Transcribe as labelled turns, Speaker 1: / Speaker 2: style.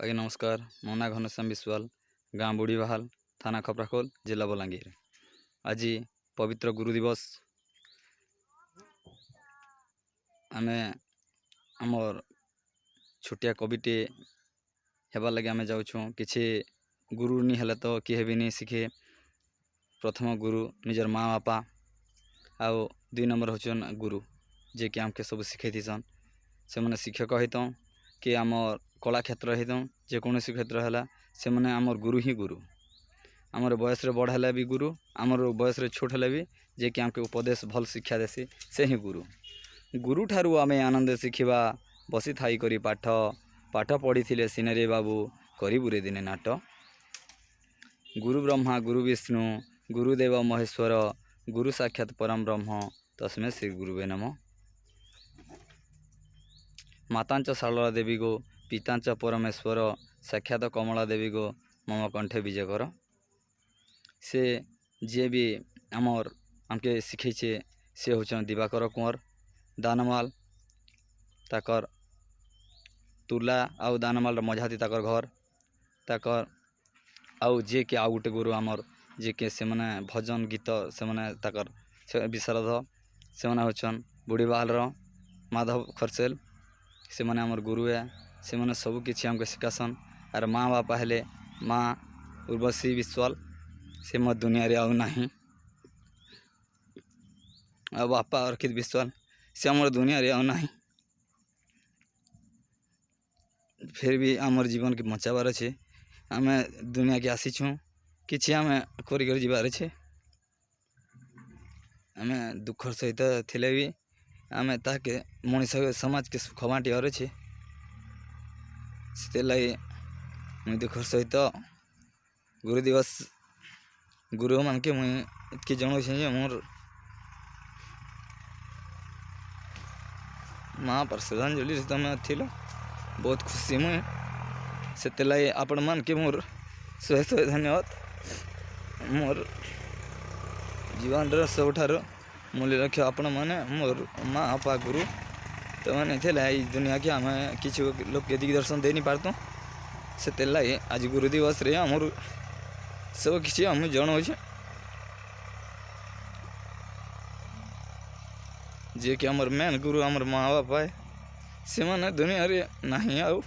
Speaker 1: ଆଜ୍ଞା ନମସ୍କାର। ମୋ ନାଁ ଘନଶ୍ୟାମ ବିଶ୍ୱାଳ, ଗାଁ ବୁଢ଼ୀବାହାଲ, ଥାନା ଖପ୍ରାଖୋଲ, ଜିଲ୍ଲା ବଲାଙ୍ଗୀର। ଆଜି ପବିତ୍ର ଗୁରୁ ଦିବସ। ଆମେ ଆମର୍ ଛୋଟିଆ କବିଟେ ହେବାର୍ ଲାଗି ଆମେ ଯାଉଛୁଁ। କିଛି ଗୁରୁ ନି ହେଲେ ତ କିଏ ହେବି ନି ଶିଖେ। ପ୍ରଥମ ଗୁରୁ ନିଜର ମା ବାପା, ଆଉ 2 ନମ୍ବର ହେଉଛନ୍ ଗୁରୁ, ଯିଏକି ଆମକେ ସବୁ ଶିଖେଇ ଥିସନ୍। ସେମାନେ ଶିକ୍ଷକ ହେଇଥାଉଁ କି ଆମର୍ କଳା କ୍ଷେତ୍ର ହେଇଥାଉଁ, ଯେକୌଣସି କ୍ଷେତ୍ର ହେଲା, ସେମାନେ ଆମର୍ ଗୁରୁ ହିଁ ଗୁରୁ। ଆମର ବୟସରେ ବଡ଼ ହେଲେ ବି ଗୁରୁ, ଆମର ବୟସରେ ଛୋଟ ହେଲେ ବି ଯିଏକି ଆମକେ ଉପଦେଶ ଭଲ୍ ଶିକ୍ଷା ଦେସି, ସେ ହିଁ ଗୁରୁ। ଗୁରୁଠାରୁ ଆମେ ଆନନ୍ଦ ଶିଖିବା, ବସି ଥାଇ କରି ପାଠ। ପାଠ ପଢ଼ିଥିଲେ ସିନେରେ ବାବୁ, କରିବୁରେ ଦିନେ ନାଟ। ଗୁରୁ ବ୍ରହ୍ମା ଗୁରୁ ବିଷ୍ଣୁ, ଗୁରୁଦେବ ମହେଶ୍ୱର, ଗୁରୁ ସାକ୍ଷାତ୍ ପରମ୍ ବ୍ରହ୍ମ, ତସ୍ମୈ ଶ୍ରୀ ଗୁରୁବେ ନମଃ। ମାତାଞ୍ଚ ଶାରଳା ଦେବୀ ଗୋ, ପିତାଞ୍ଚ ପରମେଶ୍ୱର, ସାକ୍ଷାତ କମଳା ଦେବୀ ଗୋ, ମମ କଣ୍ଠେ ବିଜେ କର। ସେ ଯିଏ ବି ଆମକେ ଶିଖେଇଛେ, ସେ ହେଉଛନ୍ ଦିବାକର କୁଁୱର ଦାନମାଲ। ତାକର ତୁଲା ଆଉ ଦାନମାଲର ମଝାତି ତାକର ଘର। ତାକର ଆଉ ଯିଏକି ଆଉ ଗୋଟେ ଗୁରୁ ଆମର୍, ଯିଏକି ସେମାନେ ଭଜନ ଗୀତ ସେମାନେ ତାକର ବିଶାରଦ। ସେମାନେ ହେଉଛନ୍ ବୁଢ଼ୀବାହାଲର ମାଧବ ଖରସେଲ। ସେମାନେ ଆମର୍ ଗୁରୁ ଏ। ସେମାନେ ସବୁ କିଛି ଆମକେ ଶିଖାସନ୍। ଆର୍ ମା ବାପା ହେଲେ ମା ଉର୍ବଶୀ ବିଶ୍ୱାଳ, ସେ ମୋ ଦୁନିଆରେ ଆଉ ନାହିଁ। ଆଉ ବାପା ଅର୍କିତ ବିଶ୍ୱାଳ, ସେ ଆମର ଦୁନିଆରେ ଆଉ ନାହିଁ। ଫିର୍ ବି ଆମର୍ ଜୀବନକେ ବଞ୍ଚାବାର ଅଛେ। ଆମେ ଦୁନିଆକେ ଆସିଛୁଁ, କିଛି ଆମେ କରିକରି ଯିବାର ଅଛେ। ଆମେ ଦୁଃଖର ସହିତ ଥିଲେ ବି ଆମେ ତାହାକେ ମଣିଷ ସମାଜକେ ସୁଖ ବାଣ୍ଟିବାର ଅଛେ। ସେଥିର୍ଲାଗି ମୁଇଁ ଦୁଃଖର ସହିତ ଗୁରୁ ଦିବସ ଗୁରୁମାନ୍କେ ମୁଇଁ ଏତ୍କି ଜଣଉଛେଁ ଯେ ମୋର୍ ମା ବାପାର ଶ୍ରଦ୍ଧାଞ୍ଜଳିରେ ତମେ ଥିଲ, ବହୁତ ଖୁସି ମୁଇଁ। ସେଥିର୍ଲାଗି ଆପଣମାନ୍କେ ମୋର୍ ଶହେ ଧନ୍ୟବାଦ। ମୋର୍ ଜୀବନର ସବୁଠାରୁ ମୂଲ୍ୟ ଲକ୍ଷ୍ୟ ଆପଣମାନେ, ମୋର୍ ମା ବାପା ଗୁରୁ। ତମାନେ ଥିଲେ ଏଇ ଦୁନିଆକେ ଆମେ କିଛି ଲୋକ୍କେ ଦିଗ୍ଦର୍ଶନ ଦେଇନି ପାର୍ତୁଁ। ସେଥିର୍ଲାଗି ଆଜି ଗୁରୁ ଦିବସରେ ଆମର୍ ସବୁ କିଛି ଆମେ ଜଣଉଛେଁ, ଯିଏକି ଆମର୍ ମେନ୍ ଗୁରୁ ଆମର୍ ମା ବାପା, ସେମାନେ ଦୁନିଆରେ ନାହିଁ ଆଉ।